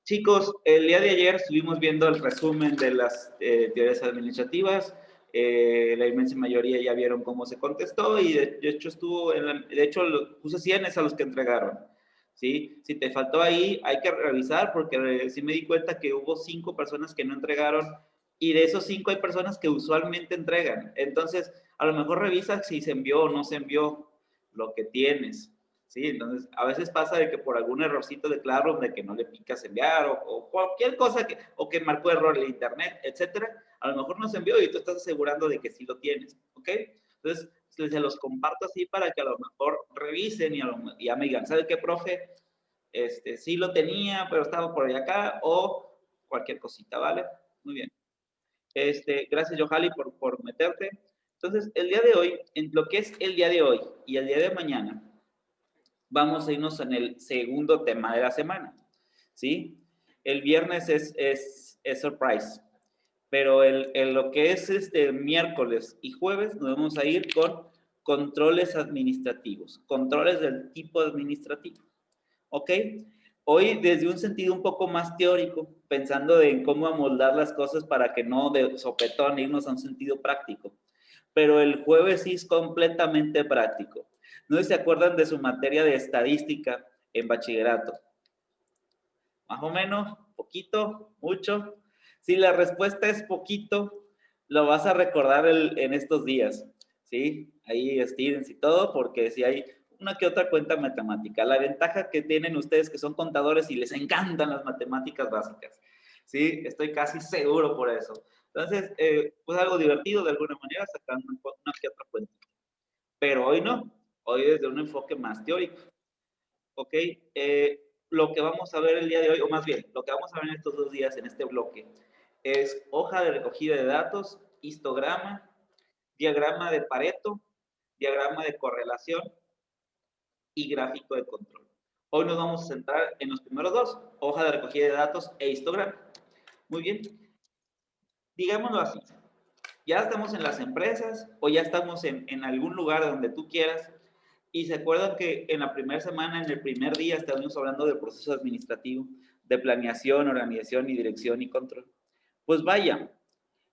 Chicos, el día de ayer estuvimos viendo el resumen de las teorías administrativas. La inmensa mayoría ya vieron cómo se contestó y de hecho puse 100 a los que entregaron. ¿Sí? Si te faltó ahí, hay que revisar porque sí me di cuenta que hubo 5 personas que no entregaron y de esos 5 hay personas que usualmente entregan. Entonces, a lo mejor revisa si se envió o no se envió lo que tienes. ¿Sí? Entonces, a veces pasa de que por algún errorcito de Classroom, de que no le picas enviar o cualquier cosa o que marcó error el internet, etcétera, a lo mejor no se envió y tú estás asegurando de que sí lo tienes, ¿ok? Entonces, se los comparto así para que a lo mejor revisen y ya me digan, ¿sabe qué, profe? Sí lo tenía, pero estaba por allá acá o cualquier cosita, ¿vale? Muy bien. Gracias, Johali, por meterte. Entonces, el día de hoy, en lo que es el día de hoy y el día de mañana, vamos a irnos en el segundo tema de la semana, ¿sí? El viernes es surprise, pero lo que es miércoles y jueves nos vamos a ir con controles administrativos, controles del tipo administrativo, ¿ok? Hoy desde un sentido un poco más teórico, pensando en cómo amoldar las cosas para que no de sopetón irnos a un sentido práctico, pero el jueves sí es completamente práctico. No sé si se acuerdan de su materia de estadística en bachillerato. Más o menos, poquito, mucho. Si la respuesta es poquito, lo vas a recordar en estos días, ¿sí? Ahí estírense y todo, porque si hay una que otra cuenta matemática. La ventaja que tienen ustedes que son contadores y les encantan las matemáticas básicas, ¿sí? Estoy casi seguro por eso. Entonces, pues algo divertido de alguna manera, sacando una que otra cuenta. Pero hoy no, hoy desde un enfoque más teórico, ¿ok? Lo que vamos a ver el día de hoy, o más bien, lo que vamos a ver en estos 2 días, en este bloque, es hoja de recogida de datos, histograma, diagrama de Pareto, diagrama de correlación y gráfico de control. Hoy nos vamos a centrar en los primeros dos, hoja de recogida de datos e histograma. Muy bien. Digámoslo así, ya estamos en las empresas o ya estamos en algún lugar donde tú quieras y se acuerdan que en la primera semana, en el primer día, estábamos hablando del proceso administrativo, de planeación, organización y dirección y control. Pues vaya,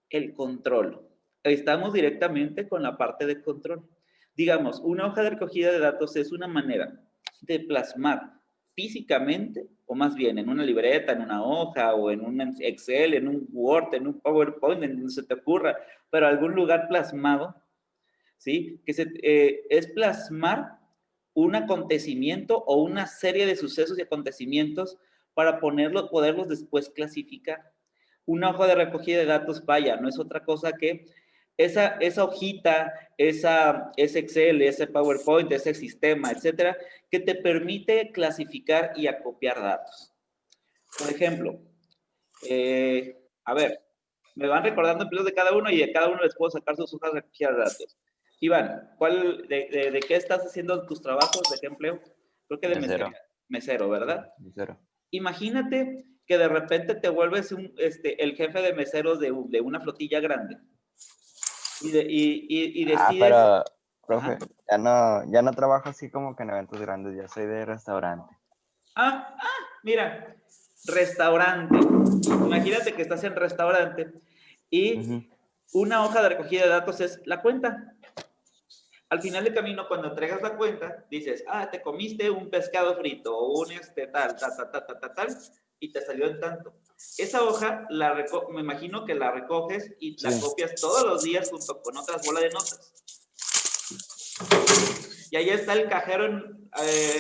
el control. Estamos directamente con la parte de control. Digamos, una hoja de recogida de datos es una manera de plasmar físicamente, o más bien en una libreta, en una hoja, o en un Excel, en un Word, en un PowerPoint, en donde se te ocurra, pero algún lugar plasmado, ¿sí? Es plasmar un acontecimiento o una serie de sucesos y acontecimientos para poderlos después clasificar. Una hoja de recogida de datos, vaya, no es otra cosa que esa hojita, ese Excel, ese PowerPoint, ese sistema, etcétera, que te permite clasificar y acopiar datos. Por ejemplo, a ver, me van recordando empleos de cada uno y de cada uno les puedo sacar sus hojas de recogida de datos. Iván, de qué estás haciendo tus trabajos? ¿De qué empleo? Creo que de Mesero. mesero, ¿verdad? Mesero. Imagínate que de repente te vuelves el jefe de meseros de una flotilla grande y decides... Pero, profe, Ajá. ya no trabajo así como que en eventos grandes, ya soy de restaurante. Mira, restaurante. Imagínate que estás en restaurante y una hoja de recogida de datos es la cuenta. Al final del camino, cuando entregas la cuenta, dices, te comiste un pescado frito o un tal, y te salió en tanto. Esa hoja, me imagino que la recoges y la copias todos los días junto con otras bolas de notas. Y ahí está el cajero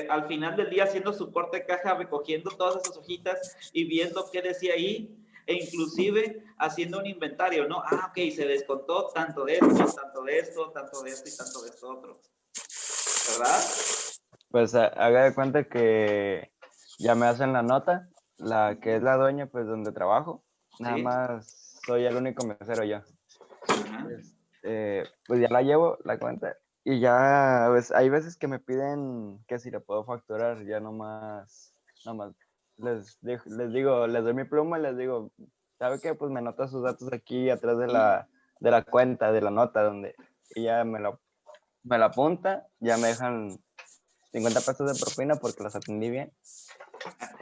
al final del día haciendo su corte de caja, recogiendo todas esas hojitas y viendo qué decía ahí, e inclusive haciendo un inventario, ¿no? Ok, se descontó tanto de esto, tanto de esto, tanto de esto y tanto de esto otro. ¿Verdad? Pues haga de cuenta que ya me hacen la nota, la que es la dueña, pues donde trabajo. Nada ¿Sí? más soy el único mesero yo. Ajá. Pues ya la llevo, la cuenta. Y ya, pues, hay veces que me piden que si le puedo facturar, ya nomás les digo, les doy mi pluma y les digo, ¿sabe qué? Pues me nota sus datos aquí atrás de la cuenta, de la nota, y ya me la apunta, ya me dejan 50 pesos de propina porque los atendí bien.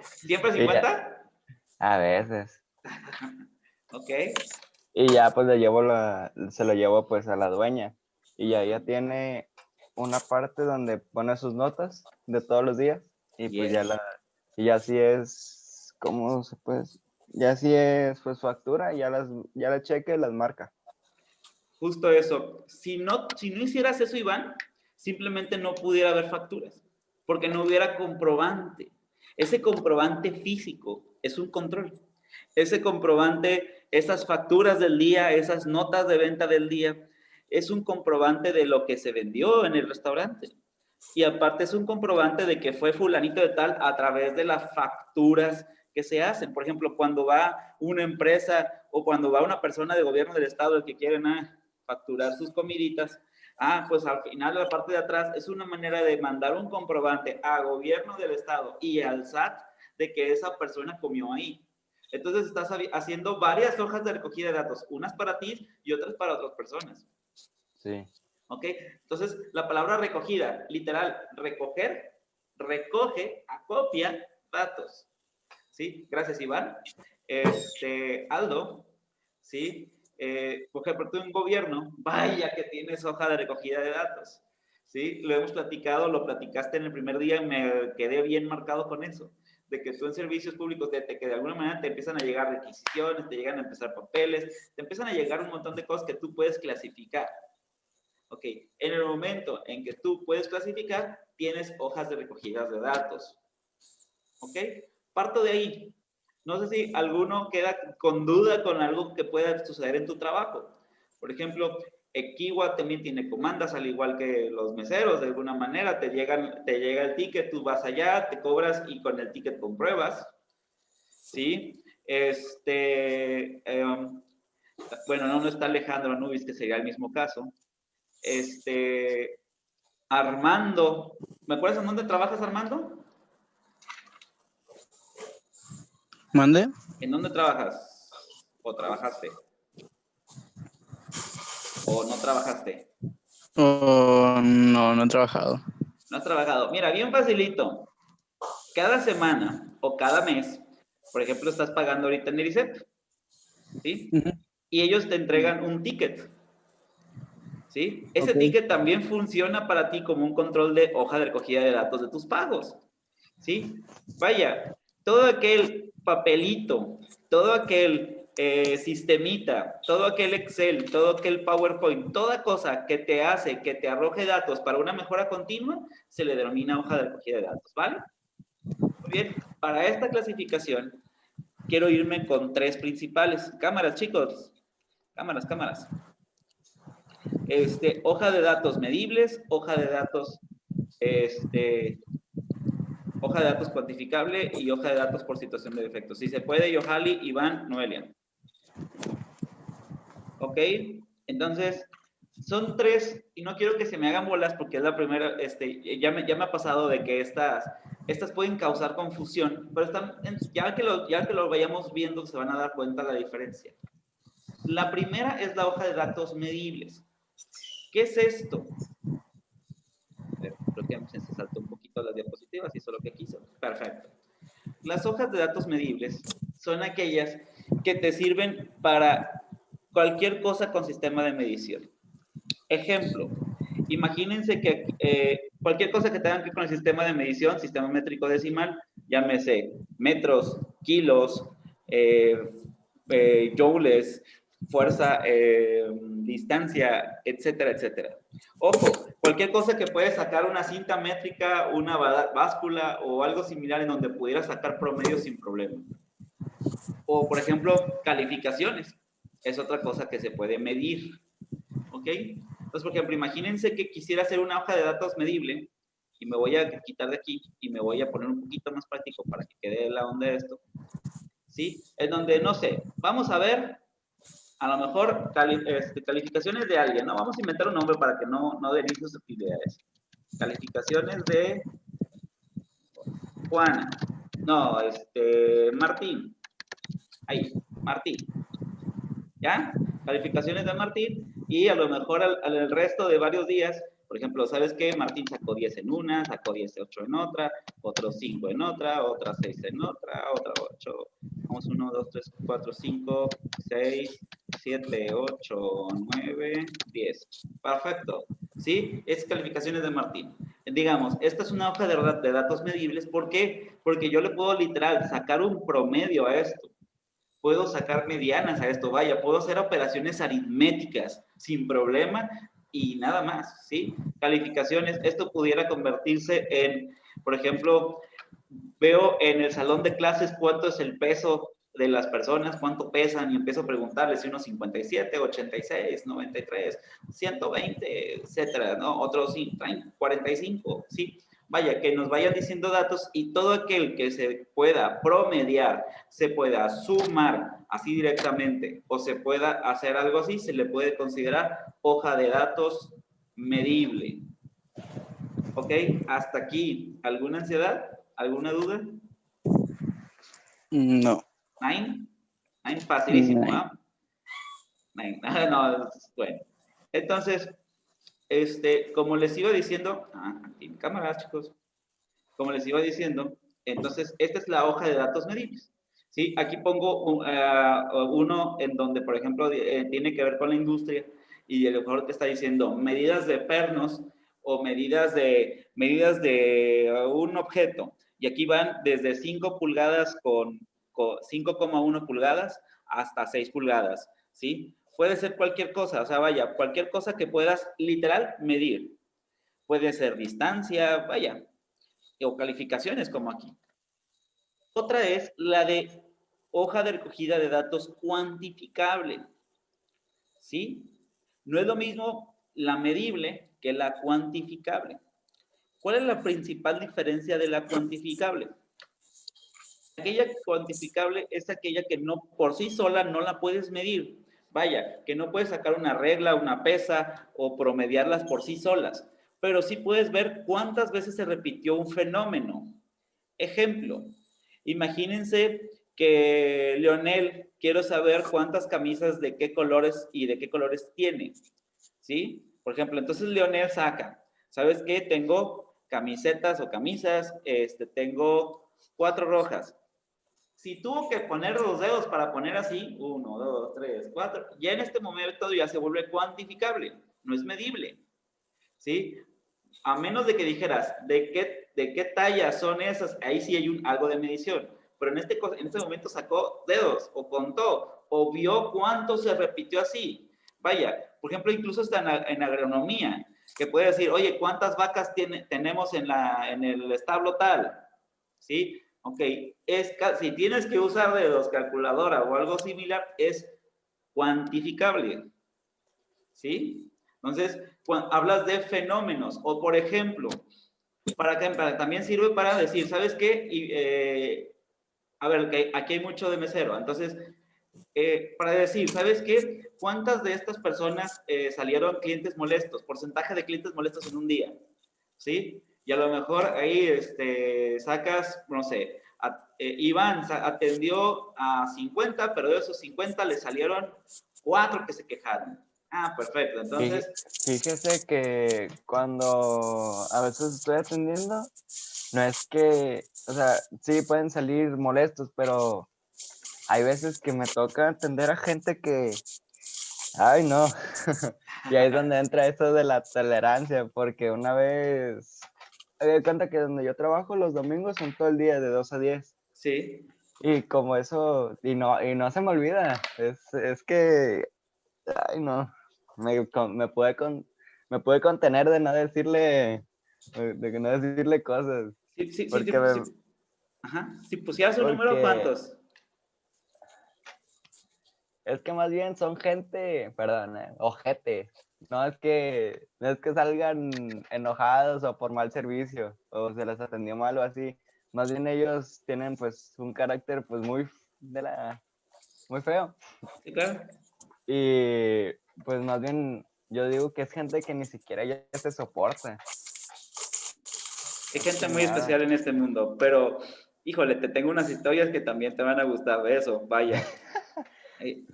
¿Siempre Y ya, 50? A veces. ¿Ok? Y ya pues se lo llevo pues a la dueña. Y ya ella tiene una parte donde pone sus notas de todos los días. Y pues Bien. y así es, ¿cómo se puede? Ya así es pues factura, ya la cheque y las marca. Justo eso. Si no hicieras eso, Iván, simplemente no pudiera haber facturas, porque no hubiera comprobante. Ese comprobante físico es un control. Ese comprobante, esas facturas del día, esas notas de venta del día, es un comprobante de lo que se vendió en el restaurante. Y aparte es un comprobante de que fue fulanito de tal a través de las facturas que se hacen. Por ejemplo, cuando va una empresa o cuando va una persona de gobierno del estado el que quieren facturar sus comiditas, pues al final la parte de atrás es una manera de mandar un comprobante a gobierno del estado y al SAT de que esa persona comió ahí. Entonces estás haciendo varias hojas de recogida de datos, unas para ti y otras para otras personas. Sí. ¿Ok? Entonces, la palabra recogida, literal, recoger, recoge, acopia datos. ¿Sí? Gracias, Iván. Aldo, ¿sí? Por ejemplo, tú en gobierno, vaya que tienes hoja de recogida de datos. ¿Sí? Lo hemos platicado, lo platicaste en el primer día y me quedé bien marcado con eso. De que tú en servicios públicos, que de alguna manera te empiezan a llegar requisiciones, te llegan a empezar papeles, te empiezan a llegar un montón de cosas que tú puedes clasificar. Ok, en el momento en que tú puedes clasificar, tienes hojas de recogida de datos. Ok, parto de ahí. No sé si alguno queda con duda con algo que pueda suceder en tu trabajo. Por ejemplo, Equiwa también tiene comandas, al igual que los meseros, de alguna manera. Te llega el ticket, tú vas allá, te cobras y con el ticket compruebas. ¿Sí? Bueno, no está Alejandro Anubis, que sería el mismo caso. Armando, ¿me acuerdas en dónde trabajas, Armando? ¿Mande? ¿En dónde trabajas? ¿O trabajaste? ¿O no trabajaste? Oh, no, no he trabajado. No has trabajado. Mira, bien facilito. Cada semana o cada mes, por ejemplo, estás pagando ahorita en el ISEP, ¿sí? Y ellos te entregan un ticket, ¿sí? Ese Ok. ticket también funciona para ti como un control de hoja de recogida de datos de tus pagos, ¿sí? Vaya, todo aquel papelito, todo aquel sistemita, todo aquel Excel, todo aquel PowerPoint, toda cosa que te hace que te arroje datos para una mejora continua, se le denomina hoja de recogida de datos, ¿vale? Muy bien, para esta clasificación quiero irme con tres principales. Cámaras, chicos. Cámaras. Hoja de datos medibles, hoja de datos cuantificable y hoja de datos por situación de defecto. Si se puede, Yohali, Iván, Noelia. ¿Ok? Entonces, son tres, y no quiero que se me hagan bolas porque es la primera, ya me ha pasado de que estas pueden causar confusión, pero ya que lo vayamos viendo se van a dar cuenta de la diferencia. La primera es la hoja de datos medibles. ¿Qué es esto? Creo que se saltó un poquito las diapositivas, hizo lo que quiso. Perfecto. Las hojas de datos medibles son aquellas que te sirven para cualquier cosa con sistema de medición. Ejemplo, imagínense que cualquier cosa que tenga que ver con el sistema de medición, sistema métrico decimal, llámese metros, kilos, joules, fuerza, distancia, etcétera, etcétera. Ojo, cualquier cosa que puede sacar una cinta métrica, una báscula o algo similar en donde pudiera sacar promedios sin problema. O, por ejemplo, calificaciones. Es otra cosa que se puede medir. ¿Ok? Entonces, por ejemplo, imagínense que quisiera hacer una hoja de datos medible y me voy a quitar de aquí y me voy a poner un poquito más práctico para que quede la onda de esto. ¿Sí? En donde, no sé, vamos a ver a lo mejor calificaciones de alguien, ¿no? Vamos a inventar un nombre para que no den susceptibilidades. Calificaciones de Juana. No, Martín. Ahí, Martín. ¿Ya? Calificaciones de Martín y a lo mejor al resto de varios días, por ejemplo, ¿sabes qué? Martín sacó 10 en una, sacó 18 en otra, otros 5 en otra, otras 6 en otra, otra 8, Vamos 1, 2, 3, 4, 5, 6, 7, 8, 9, 10. Perfecto. ¿Sí? Es calificaciones de Martín. Digamos, esta es una hoja de datos medibles. ¿Por qué? Porque yo le puedo literal sacar un promedio a esto. Puedo sacar medianas a esto. Vaya, puedo hacer operaciones aritméticas sin problema y nada más, ¿sí? Calificaciones. Esto pudiera convertirse en, por ejemplo, veo en el salón de clases cuánto es el peso de las personas, cuánto pesan, y empiezo a preguntarles si unos 57, 86, 93, 120, etcétera, ¿no? Otros sí, traen 45, ¿sí? Vaya, que nos vayan diciendo datos, y todo aquel que se pueda promediar, se pueda sumar así directamente, o se pueda hacer algo así, se le puede considerar hoja de datos medible. ¿Ok? Hasta aquí. ¿Alguna ansiedad? ¿Alguna duda? No. ¿Nine? Nine, facilísimo, Nine. ¿ah? Nine. No, bueno. Entonces, como les iba diciendo, aquí en cámara, chicos. Como les iba diciendo, entonces, esta es la hoja de datos medibles. ¿Sí? Aquí pongo uno en donde, por ejemplo, tiene que ver con la industria, y el mejor te está diciendo medidas de pernos o medidas de un objeto. Y aquí van desde 5 pulgadas con 5,1 pulgadas hasta 6 pulgadas, ¿sí? Puede ser cualquier cosa, o sea, vaya, cualquier cosa que puedas literal medir. Puede ser distancia, vaya, o calificaciones como aquí. Otra es la de hoja de recogida de datos cuantificable, ¿sí? No es lo mismo la medible que la cuantificable. ¿Cuál es la principal diferencia de la cuantificable? Aquella cuantificable es aquella que no, por sí sola no la puedes medir. Vaya, que no puedes sacar una regla, una pesa o promediarlas por sí solas, pero sí puedes ver cuántas veces se repitió un fenómeno. Ejemplo, imagínense que Leonel, quiero saber cuántas camisas de qué colores y de qué colores tiene, ¿sí? Por ejemplo, entonces Leonel saca, ¿sabes qué? Tengo camisetas o camisas, tengo 4 rojas. Si tuvo que poner los dedos para poner así, 1, 2, 3, 4, ya en este momento ya se vuelve cuantificable, no es medible, ¿sí? A menos de que dijeras de qué talla son esas, ahí sí hay algo de medición. Pero en este momento sacó dedos, o contó, o vio cuánto se repitió así. Vaya, por ejemplo, incluso está en agronomía, que puede decir, oye, ¿cuántas vacas tenemos en el establo tal? ¿Sí? Ok, si tienes que usar dedos, calculadora o algo similar, es cuantificable. ¿Sí? Entonces, cuando hablas de fenómenos, o por ejemplo, también sirve para decir, ¿sabes qué? A ver, que aquí hay mucho de mesero, entonces, para decir, ¿sabes qué? ¿Cuántas de estas personas salieron clientes molestos? Porcentaje de clientes molestos en un día, ¿sí? Y a lo mejor ahí sacas, no sé, Iván atendió a 50, pero de esos 50 le salieron 4 que se quejaron. Ah, perfecto. Entonces, fíjese que cuando a veces estoy atendiendo, no es que, o sea, sí pueden salir molestos, pero hay veces que me toca atender a gente que, ay, no. Y ahí es donde entra eso de la tolerancia, porque una vez, me doy cuenta que donde yo trabajo los domingos son todo el día de 2 a 10. sí. Y como eso, y no se me olvida, es que, ay, no, me puede contener de no decirle, de no decirle cosas, Sí, sí, sí, porque, sí. Ajá. Si pusieras un número, porque ¿cuántos? es que más bien son gente, perdón, ojete. No es que salgan enojados o por mal servicio o se les atendió mal o así. Más bien ellos tienen pues un carácter pues muy feo. Sí, claro. Y pues más bien yo digo que es gente que ni siquiera ya se soporta. Hay gente Que muy nada. especial en este mundo, pero, híjole, te tengo unas historias que también te van a gustar de eso, vaya.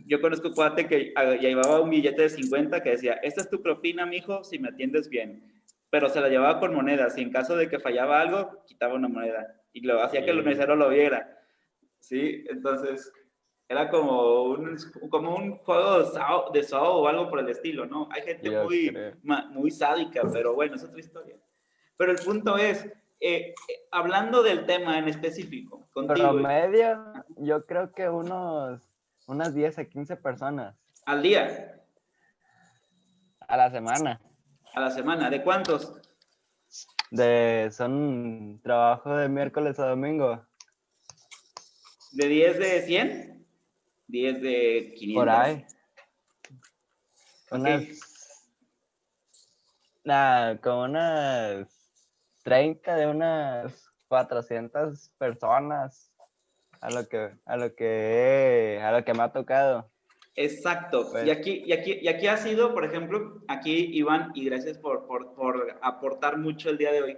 Yo conozco un cuate que llevaba un billete de 50 que decía, esta es tu propina, mijo, si me atiendes bien. Pero se la llevaba con monedas, y en caso de que fallaba algo, quitaba una moneda. Y lo hacía que el Y mesero lo viera. ¿sí? Entonces, era como un juego de Saw o algo por el estilo, ¿no? Hay gente Yo muy, creo. muy sádica, pero bueno, es otra historia. Pero el punto es, hablando del tema en específico, contigo, Promedio, yo creo que unas 10 a 15 personas al día, a la semana. a la semana, ¿de cuántos? Son trabajo de miércoles a domingo, ¿De 10 de 100? 10 de 500. por ahí. Ok. Como unas 30 de unas 400 personas a lo que me ha tocado. Exacto. Pues, Y aquí ha sido, por ejemplo, aquí Iván, y gracias por aportar mucho el día de hoy.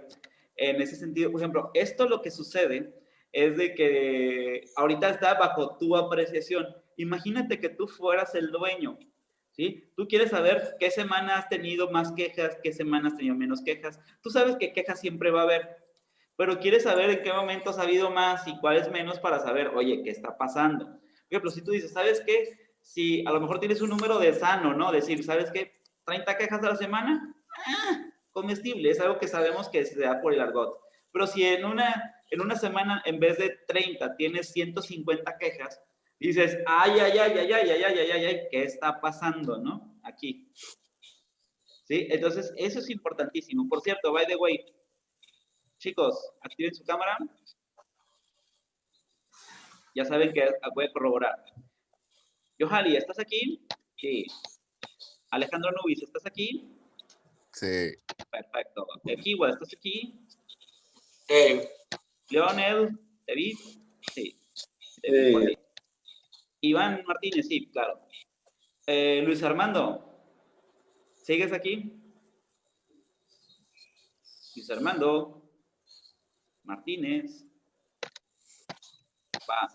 En ese sentido, por ejemplo, esto lo que sucede es de que ahorita está bajo tu apreciación. Imagínate que tú fueras el dueño, ¿sí? Tú quieres saber qué semana has tenido más quejas, qué semana has tenido menos quejas. Tú sabes que quejas siempre va a haber, pero quieres saber en qué momentos ha habido más y cuáles menos para saber, oye, ¿qué está pasando? Por ejemplo, si tú dices, ¿sabes qué? Si a lo mejor tienes un número de sano, ¿no? Decir, ¿sabes qué? 30 quejas a la semana, comestible, es algo que sabemos que se da por el argot. Pero si en una semana, en vez de 30, tienes 150 quejas, dices, ay, ¿qué está pasando, no? Aquí. ¿Sí? Entonces, eso es importantísimo. Por cierto, by the way, chicos, activen su cámara. Ya saben que voy a corroborar. Johali, ¿estás aquí? Sí. Alejandro Nubis, ¿estás aquí? Sí. Perfecto. Kiwa, ¿estás aquí? Sí. Leonel, ¿te vi? Sí. Sí. Iván Martínez, sí, claro. Luis Armando, ¿sigues aquí? Luis Armando Martínez. Va.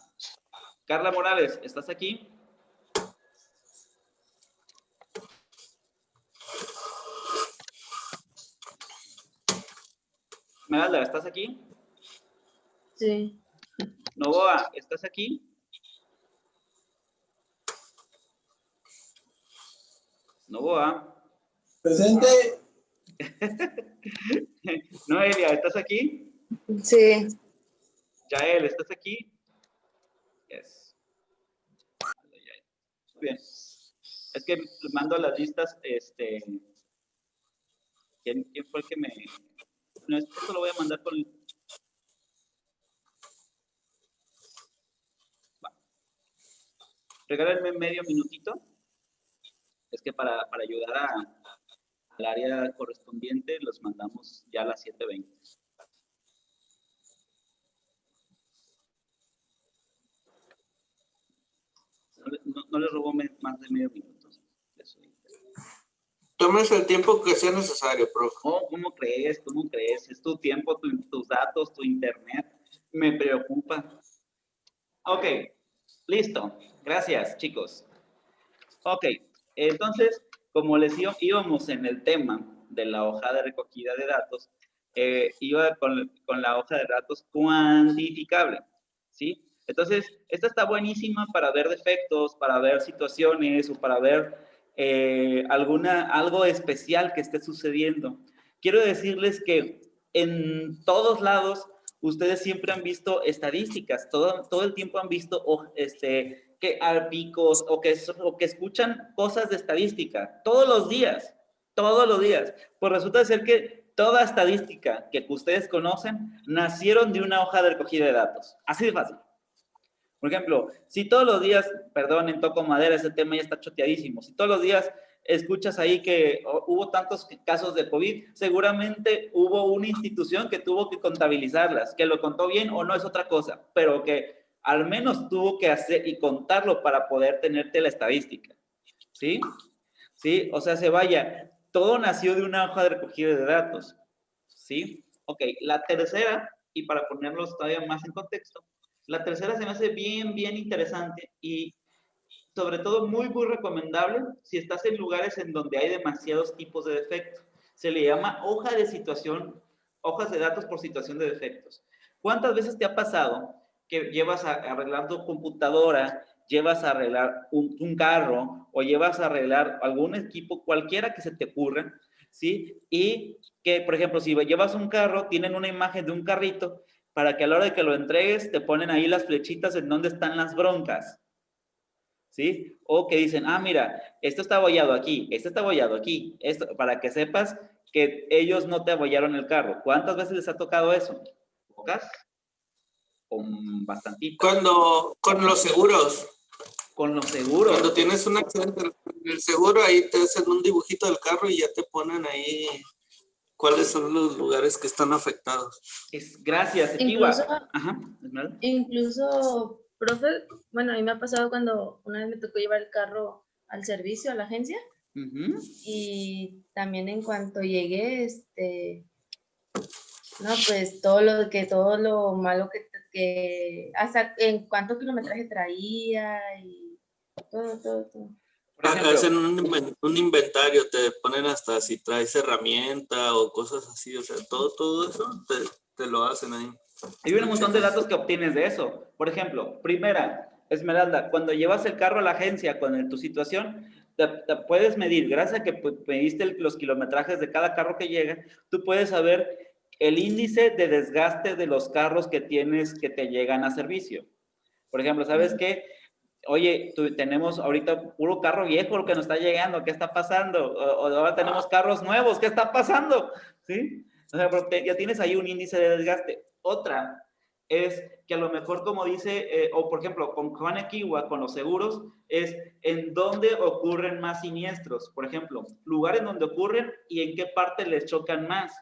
Carla Morales, ¿estás aquí? Esmeralda, ¿estás aquí? Sí. Novoa, ¿estás aquí? Novoa. Presente. Noelia, ¿estás aquí? Sí. Yael, ¿estás aquí? Yes. Bien. Es que mando las listas, ¿quién fue el que me...? No, esto lo voy a mandar por... Va. Regálenme medio minutito. Es que para ayudar al área correspondiente los mandamos ya a las 7:20. No les robo más de medio minuto. Tómese el tiempo que sea necesario, profe. Oh, ¿cómo crees? ¿Cómo crees? Es tu tiempo, tus datos, tu internet. Me preocupa. Ok, listo. Gracias, chicos. Ok, entonces, como les íbamos en el tema de la hoja de recogida de datos, iba con la hoja de datos cuantificable, ¿sí? Entonces, esta está buenísima para ver defectos, para ver situaciones o para ver algo especial que esté sucediendo. Quiero decirles que en todos lados ustedes siempre han visto estadísticas, todo el tiempo han visto que picos o que escuchan cosas de estadística todos los días. Pues resulta ser que toda estadística que ustedes conocen nacieron de una hoja de recogida de datos. Así de fácil. Por ejemplo, si todos los días, perdonen, toco madera, ese tema ya está choteadísimo, si todos los días escuchas ahí que hubo tantos casos de COVID, seguramente hubo una institución que tuvo que contabilizarlas, que lo contó bien o no es otra cosa, pero que al menos tuvo que hacer y contarlo para poder tenerte la estadística. ¿Sí? ¿Sí? O sea, todo nació de una hoja de recogida de datos. ¿Sí? Ok, la tercera, y para ponerlos todavía más en contexto, la tercera se me hace bien, bien interesante y sobre todo muy, muy recomendable si estás en lugares en donde hay demasiados tipos de defectos. Se le llama hojas de datos por situación de defectos. ¿Cuántas veces te ha pasado que llevas a arreglar tu computadora, llevas a arreglar un carro o llevas a arreglar algún equipo, cualquiera que se te ocurra, ¿sí? Y que, por ejemplo, si llevas un carro, tienen una imagen de un carrito para que a la hora de que lo entregues te ponen ahí las flechitas en donde están las broncas, ¿sí? O que dicen, ah, mira, esto está abollado aquí, esto está abollado aquí, esto, para que sepas que ellos no te abollaron el carro. ¿Cuántas veces les ha tocado eso? ¿Pocas? O bastantitas. Con los seguros. Con los seguros. Cuando tienes un accidente en el seguro, ahí te hacen un dibujito del carro y ya te ponen ahí cuáles son los lugares que están afectados. Gracias. Incluso, Ajá. incluso, profe, bueno, a mí me ha pasado cuando una vez me tocó llevar el carro al servicio, a la agencia, y también en cuanto llegué, no, pues todo lo malo que hasta en cuánto kilometraje traía y todo. Hacen un inventario, te ponen hasta si traes herramienta o cosas así, o sea, todo eso te lo hacen ahí. Hay un montón de datos que obtienes de eso. Por ejemplo, primera, Esmeralda, cuando llevas el carro a la agencia con tu situación, te puedes medir, gracias a que mediste los kilometrajes de cada carro que llega, tú puedes saber el índice de desgaste de los carros que tienes que te llegan a servicio. Por ejemplo, ¿sabes qué? Oye, tenemos ahorita puro carro viejo lo que nos está llegando, ¿qué está pasando? O ahora tenemos carros nuevos, ¿qué está pasando? ¿Sí? O sea, ya tienes ahí un índice de desgaste. Otra es que a lo mejor, como dice, o por ejemplo, con Juan Equigua, con los seguros, es en dónde ocurren más siniestros. Por ejemplo, lugares donde ocurren y en qué parte les chocan más.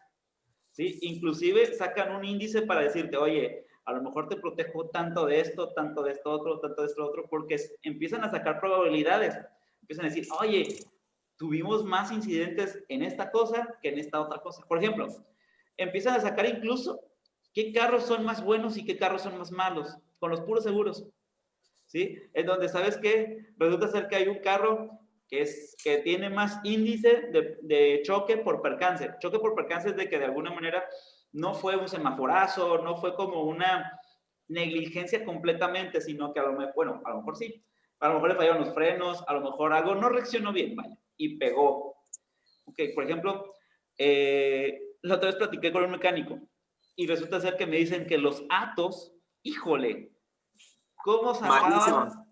¿Sí? Inclusive sacan un índice para decirte, oye, a lo mejor te protejo tanto de esto otro, tanto de esto otro, porque empiezan a sacar probabilidades. Empiezan a decir, oye, tuvimos más incidentes en esta cosa que en esta otra cosa. Por ejemplo, empiezan a sacar incluso qué carros son más buenos y qué carros son más malos, con los puros seguros. ¿Sí? En donde, ¿sabes qué? Resulta ser que hay un carro que tiene más índice de choque por percance. Choque por percance es de que de alguna manera no fue un semaforazo, no fue como una negligencia completamente, sino que a lo mejor sí. A lo mejor le fallaron los frenos, a lo mejor algo no reaccionó bien, vaya, y pegó. Ok, por ejemplo, la otra vez platiqué con un mecánico y resulta ser que me dicen que los Atos, híjole, ¿cómo sacaban?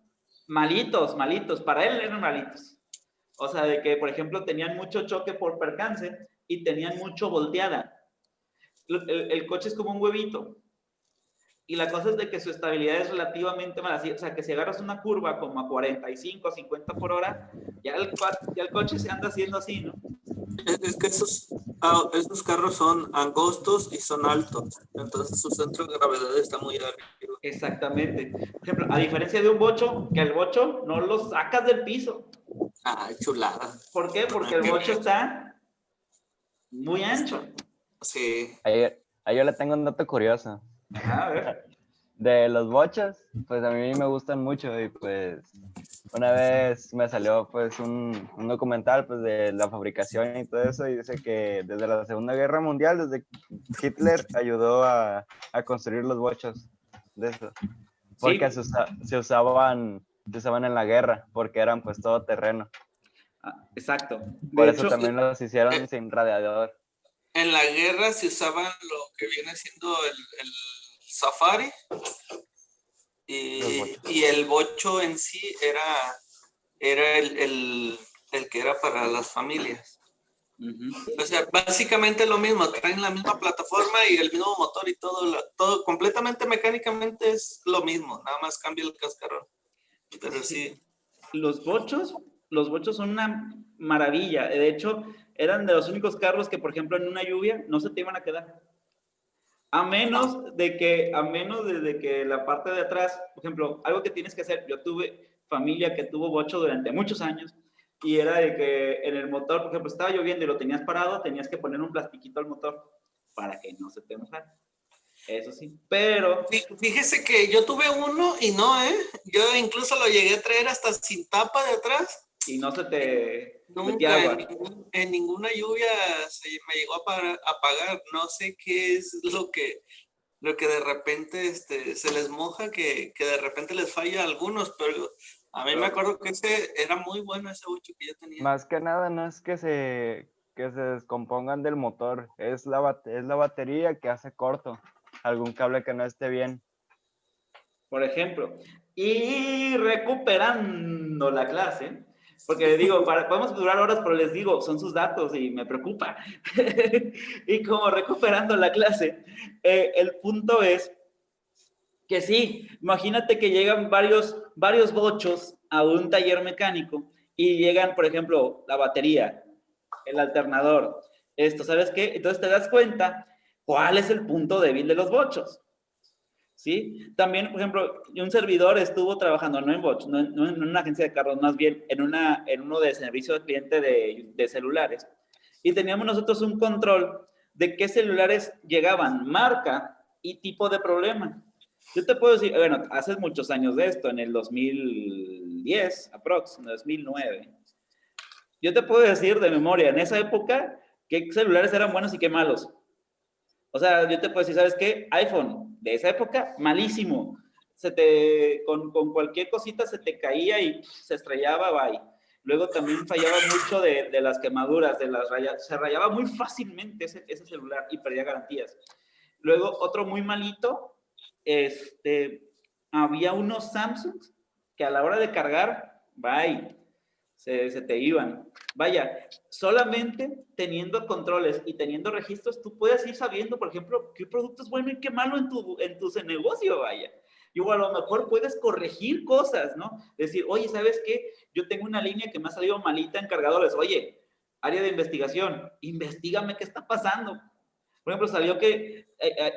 Malitos, para él eran malitos. O sea, de que, por ejemplo, tenían mucho choque por percance y tenían mucho volteada. El coche es como un huevito. Y la cosa es de que su estabilidad es relativamente mala. O sea, que si agarras una curva como a 45, 50 por hora, ya el coche se anda haciendo así, ¿no? Es que esos carros son angostos y son altos. Entonces su centro de gravedad está muy arriba. Exactamente. Por ejemplo, a diferencia de un bocho, que el bocho no lo sacas del piso. Ah, chulada. ¿Por qué? Porque el bocho está muy ancho. Sí. Ahí yo le tengo un dato curioso. A ver. De los bochos, pues a mí me gustan mucho y pues una vez me salió pues un documental pues de la fabricación y todo eso y dice que desde la Segunda Guerra Mundial, desde Hitler ayudó a construir los bochos de eso, porque Sí. se usaban en la guerra porque eran pues todo terreno. Exacto. Por eso también los hicieron sin radiador. En la guerra se usaban lo que viene siendo el Safari y el bocho en sí era el que era para las familias. O sea, básicamente lo mismo, traen la misma plataforma y el mismo motor y todo completamente mecánicamente es lo mismo, nada más cambia el cascarón. Pero sí. Los bochos son una maravilla. De hecho, eran de los únicos carros que, por ejemplo, en una lluvia no se te iban a quedar. A menos de que la parte de atrás, por ejemplo, algo que tienes que hacer, yo tuve familia que tuvo bocho durante muchos años y era de que en el motor, por ejemplo, estaba lloviendo y lo tenías parado, tenías que poner un plastiquito al motor para que no se te mojara. Eso sí, pero... Fíjese que yo tuve uno y no, yo incluso lo llegué a traer hasta sin tapa de atrás. Y no se te metía agua. En ninguna lluvia me llegó a apagar. No sé qué es lo que lo que de repente se les moja, que de repente les falla a algunos, pero a mí me acuerdo que ese era muy bueno, ese 8 que yo tenía. Más que nada no es que se descompongan del motor, es la batería que hace corto algún cable que no esté bien. Por ejemplo, y recuperando la clase, porque digo, podemos durar horas, pero les digo, son sus datos y me preocupa. Y como recuperando la clase, el punto es que sí, imagínate que llegan varios bochos a un taller mecánico y llegan, por ejemplo, la batería, el alternador, esto, ¿sabes qué? Entonces te das cuenta cuál es el punto débil de los bochos. ¿Sí? También, por ejemplo, un servidor estuvo trabajando no en Bosch, no en una agencia de carros, más bien en uno de servicio al cliente de celulares. Y teníamos nosotros un control de qué celulares llegaban, marca y tipo de problema. Yo te puedo decir, bueno, hace muchos años de esto, en el 2010, aproximadamente, 2009. Yo te puedo decir de memoria, en esa época, qué celulares eran buenos y qué malos. O sea, yo te puedo decir, ¿sabes qué? iPhone, de esa época, malísimo. Con cualquier cosita se te caía y se estrellaba, bye. Luego también fallaba mucho de las quemaduras, se rayaba muy fácilmente ese celular y perdía garantías. Luego, otro muy malito, había unos Samsung que a la hora de cargar, bye, se te iban. Vaya, solamente teniendo controles y teniendo registros, tú puedes ir sabiendo, por ejemplo, qué producto es bueno y qué malo en tu negocio, vaya. Y a lo mejor puedes corregir cosas, ¿no? Decir, oye, ¿sabes qué? Yo tengo una línea que me ha salido malita en cargadores. Oye, área de investigación, investígame qué está pasando. Por ejemplo, salió que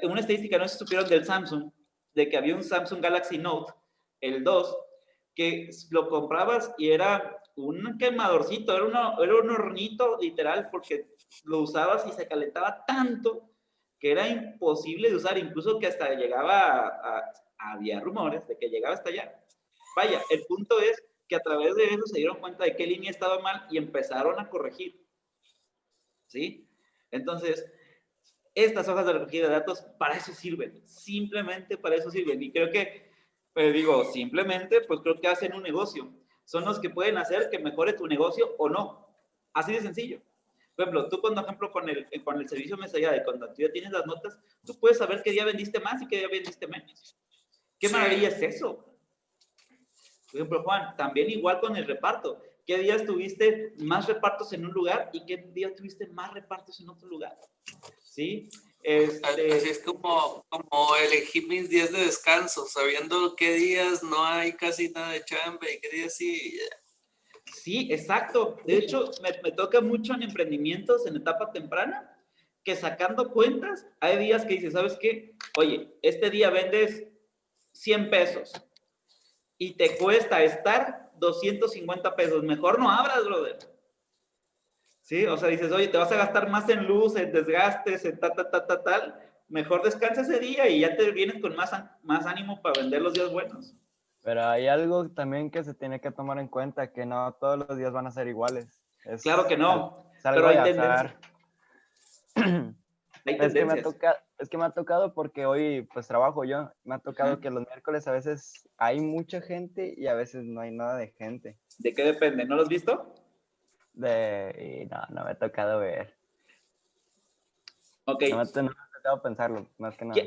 una estadística, no sé si supieron del Samsung, de que había un Samsung Galaxy Note, el 2, que lo comprabas y era un quemadorcito, era un hornito literal, porque lo usabas y se calentaba tanto que era imposible de usar, incluso que hasta llegaba había rumores de que llegaba hasta allá. Vaya, el punto es que a través de eso se dieron cuenta de qué línea estaba mal y empezaron a corregir. ¿Sí? Entonces, estas hojas de recogida de datos para eso sirven, simplemente para eso sirven. Y creo que, simplemente, pues creo que hacen un negocio. Son los que pueden hacer que mejore tu negocio o no. Así de sencillo. Por ejemplo, tú, por ejemplo, con el servicio mensajería, cuando tú ya tienes las notas, tú puedes saber qué día vendiste más y qué día vendiste menos. ¿Qué maravilla es eso? Por ejemplo, Juan, también igual con el reparto. ¿Qué días tuviste más repartos en un lugar y qué días tuviste más repartos en otro lugar? ¿Sí? Así es como elegí mis días de descanso, sabiendo qué días no hay casi nada de chamba y qué días sí. Sí, exacto. De hecho, me toca mucho en emprendimientos en etapa temprana, que sacando cuentas, hay días que dices, ¿sabes qué? Oye, este día vendes 100 pesos y te cuesta estar 250 pesos. Mejor no abras, brother. Sí, o sea, dices, oye, te vas a gastar más en luz, en desgastes, en tal. Mejor descansa ese día y ya te vienes con más ánimo para vender los días buenos. Pero hay algo también que se tiene que tomar en cuenta, que no todos los días van a ser iguales. Claro que no, pero hay tendencia. Es que me ha tocado porque hoy pues trabajo yo, me ha tocado que los miércoles a veces hay mucha gente y a veces no hay nada de gente. ¿De qué depende? ¿No lo has visto? No me ha tocado ver. Ok. No me ha tocado pensarlo, más que nada.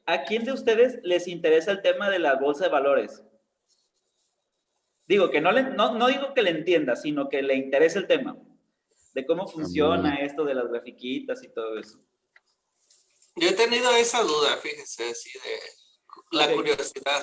¿A quién de ustedes les interesa el tema de la bolsa de valores? Digo que no digo que le entienda, sino que le interesa el tema de cómo funciona esto de las grafiquitas y todo eso. Yo he tenido esa duda, fíjese, así de la curiosidad.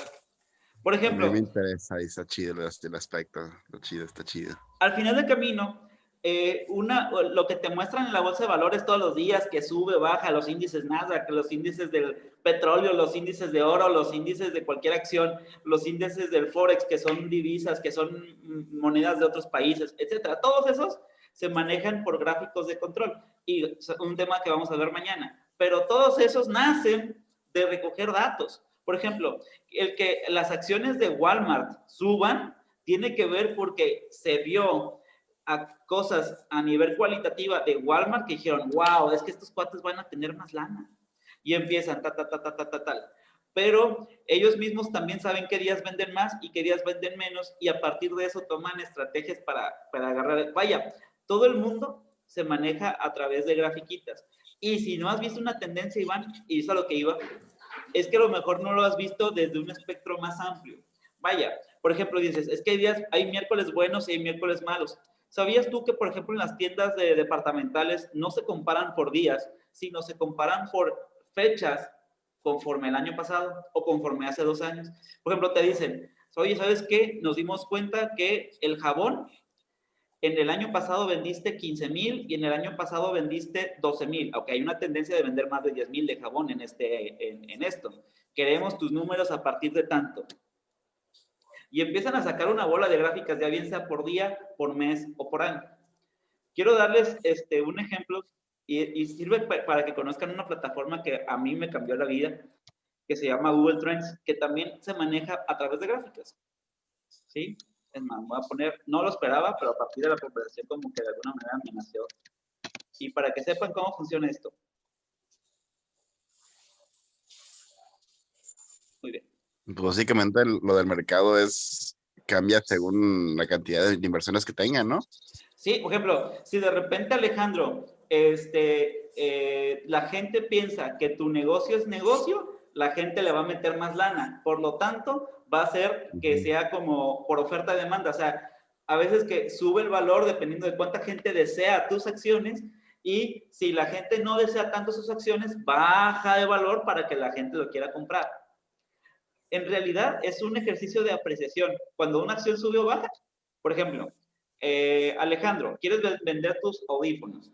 Por ejemplo, a mí me interesa, y está chido el aspecto, está chido. Al final del camino, lo que te muestran en la bolsa de valores todos los días, que sube, baja, los índices Nasdaq, los índices del petróleo, los índices de oro, los índices de cualquier acción, los índices del Forex, que son divisas, que son monedas de otros países, etcétera. Todos esos se manejan por gráficos de control. Y un tema que vamos a ver mañana. Pero todos esos nacen de recoger datos. Por ejemplo, el que las acciones de Walmart suban tiene que ver porque se vio a cosas a nivel cualitativa de Walmart que dijeron, wow, es que estos cuates van a tener más lana. y empiezan tal. Pero ellos mismos también saben qué días venden más y qué días venden menos, y a partir de eso toman estrategias para agarrar. Vaya, todo el mundo se maneja a través de grafiquitas. Y si no has visto una tendencia, Iván, y eso a lo que iba, es que a lo mejor no lo has visto desde un espectro más amplio. Vaya, por ejemplo, dices, es que hay miércoles buenos y hay miércoles malos. ¿Sabías tú que, por ejemplo, en las tiendas departamentales no se comparan por días, sino se comparan por fechas conforme el año pasado o conforme hace 2 años? Por ejemplo, te dicen, oye, ¿sabes qué? Nos dimos cuenta que el jabón en el año pasado vendiste 15,000 y en el año pasado vendiste 12,000. Aunque hay una tendencia de vender más de 10,000 de jabón en esto. Queremos tus números a partir de tanto. Y empiezan a sacar una bola de gráficas, ya bien sea por día, por mes o por año. Quiero darles un ejemplo y sirve para que conozcan una plataforma que a mí me cambió la vida, que se llama Google Trends, que también se maneja a través de gráficas. ¿Sí? Es más, voy a poner, no lo esperaba, pero a partir de la conversación como que de alguna manera me nació. Y para que sepan cómo funciona esto. Muy bien. Pues básicamente lo del mercado cambia según la cantidad de inversiones que tengan, ¿no? Sí, por ejemplo, si de repente, Alejandro, la gente piensa que tu negocio es negocio, la gente le va a meter más lana. Por lo tanto, va a ser que sea como por oferta y demanda. O sea, a veces que sube el valor dependiendo de cuánta gente desea tus acciones, y si la gente no desea tanto sus acciones, baja de valor para que la gente lo quiera comprar. En realidad es un ejercicio de apreciación. Cuando una acción sube o baja, por ejemplo, Alejandro, quieres vender tus audífonos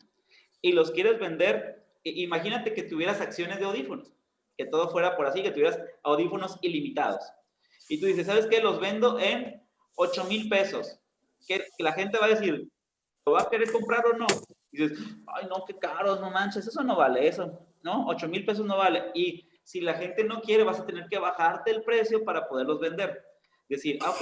y los quieres vender, imagínate que tuvieras acciones de audífonos, que todo fuera por así, que tuvieras audífonos ilimitados. Y tú dices, ¿sabes qué? Los vendo en 8,000 pesos. Que la gente va a decir, ¿lo va a querer comprar o no? Y dices, ay, no, qué caro, no manches, eso no vale eso, ¿no? 8,000 pesos no vale. Y si la gente no quiere, vas a tener que bajarte el precio para poderlos vender. Decir, ok,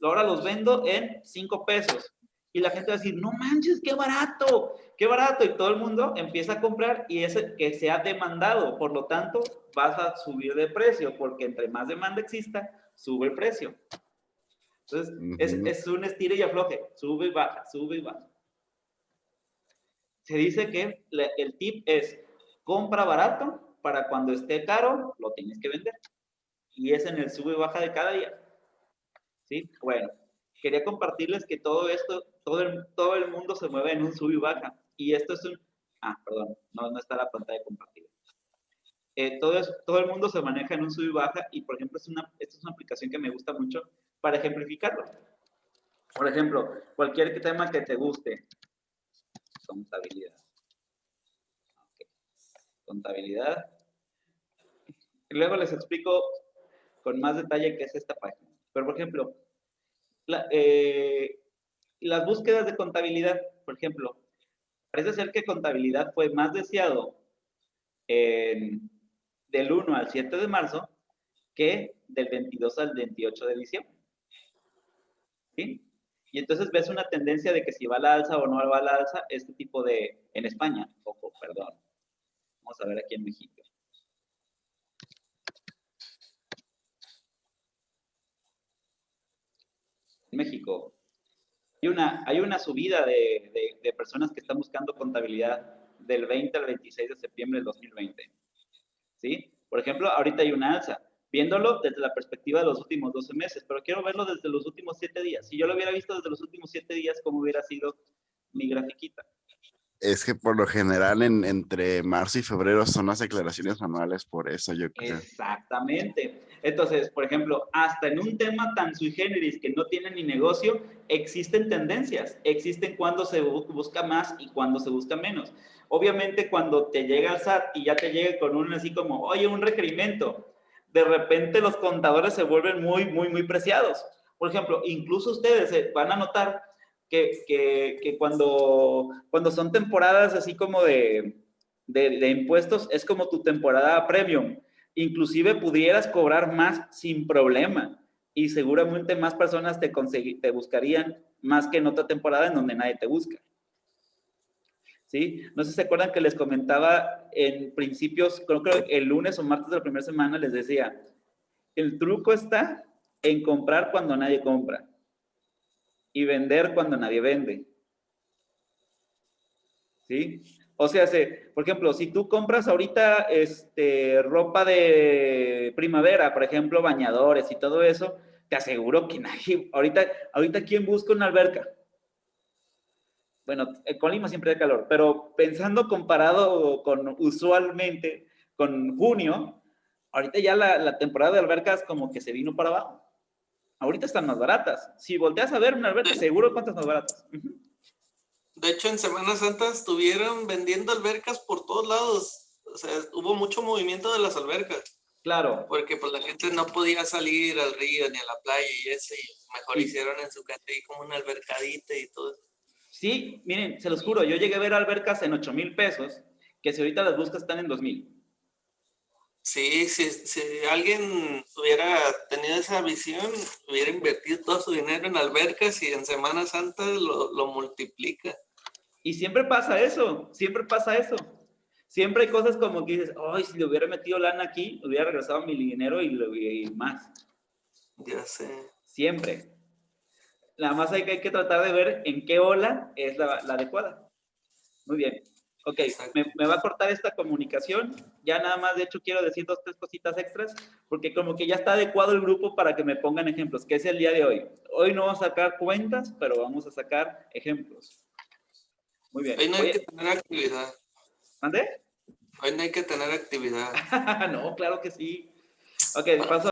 ahora los vendo en 5 pesos. Y la gente va a decir, no manches, qué barato, qué barato. Y todo el mundo empieza a comprar y ese que se ha demandado. Por lo tanto, vas a subir de precio, porque entre más demanda exista, sube el precio. Entonces, es un estire y afloje, sube y baja, sube y baja. Se dice que el tip es, compra barato para cuando esté caro, lo tienes que vender. Y es en el sube y baja de cada día. ¿Sí? Bueno, quería compartirles que todo esto, todo el mundo se mueve en un sube y baja. Y esto es perdón, no está la pantalla compartida. Todo el mundo se maneja en un sube y baja, y por ejemplo, esta es una aplicación que me gusta mucho para ejemplificarlo. Por ejemplo, cualquier tema que te guste. Contabilidad. Okay. Contabilidad. Y luego les explico con más detalle qué es esta página. Pero, por ejemplo, las búsquedas de contabilidad, por ejemplo, parece ser que contabilidad fue más deseado del 1 al 7 de marzo que del 22 al 28 de diciembre. ¿Sí? Y entonces ves una tendencia de que si va a la alza o no va a la alza, este tipo en España, ojo, perdón. Vamos a ver aquí en México. En México hay una subida de personas que están buscando contabilidad del 20 al 26 de septiembre del 2020. ¿Sí? Por ejemplo, ahorita hay una alza, viéndolo desde la perspectiva de los últimos 12 meses, pero quiero verlo desde los últimos 7 días. Si yo lo hubiera visto desde los últimos 7 días, ¿cómo hubiera sido mi grafiquita? Es que por lo general entre marzo y febrero son las declaraciones anuales, por eso yo creo. Exactamente. Entonces, por ejemplo, hasta en un tema tan sui generis que no tiene ni negocio, existen tendencias, existen cuando se busca más y cuando se busca menos. Obviamente, cuando te llega el SAT y ya te llega con un así como, oye, un requerimiento, de repente los contadores se vuelven muy, muy, muy preciados. Por ejemplo, incluso ustedes van a notar que cuando son temporadas así como de impuestos, es como tu temporada premium. Inclusive pudieras cobrar más sin problema y seguramente más personas te buscarían más que en otra temporada en donde nadie te busca. ¿sí? No sé si se acuerdan que les comentaba en principios, creo que el lunes o martes de la primera semana les decía, el truco está en comprar cuando nadie compra y vender cuando nadie vende, ¿sí? O sea, por ejemplo, si tú compras ahorita ropa de primavera, por ejemplo, bañadores y todo eso, te aseguro que nadie, ahorita ¿quién busca una alberca? Bueno, en Colima siempre hay calor, pero pensando comparado con usualmente con junio, ahorita ya la temporada de albercas como que se vino para abajo. Ahorita están más baratas. Si volteas a ver una alberca, seguro cuántas más baratas. De hecho, en Semana Santa estuvieron vendiendo albercas por todos lados. O sea, hubo mucho movimiento de las albercas. Claro. Porque pues la gente no podía salir al río ni a la playa y eso. Y mejor hicieron en su casa ahí como una albercadita y todo eso. Sí, miren, se los juro, yo llegué a ver albercas en 8,000 pesos, que si ahorita las buscas están en 2,000. Sí, si alguien hubiera tenido esa visión, hubiera invertido todo su dinero en albercas y en Semana Santa lo multiplica. Y siempre pasa eso, siempre pasa eso. Siempre hay cosas como que dices, ay, si le hubiera metido lana aquí, hubiera regresado mi dinero y más. Ya sé. Siempre. Nada más hay que tratar de ver en qué ola es la adecuada. Muy bien. Ok, me va a cortar esta comunicación. Ya nada más, de hecho, quiero decir 2, 3 cositas extras, porque como que ya está adecuado el grupo para que me pongan ejemplos, que es el día de hoy. Hoy no vamos a sacar cuentas, pero vamos a sacar ejemplos. Muy bien. Hoy no hay que tener actividad. ¿Mande? Hoy no hay que tener actividad. No, claro que sí. Ok, paso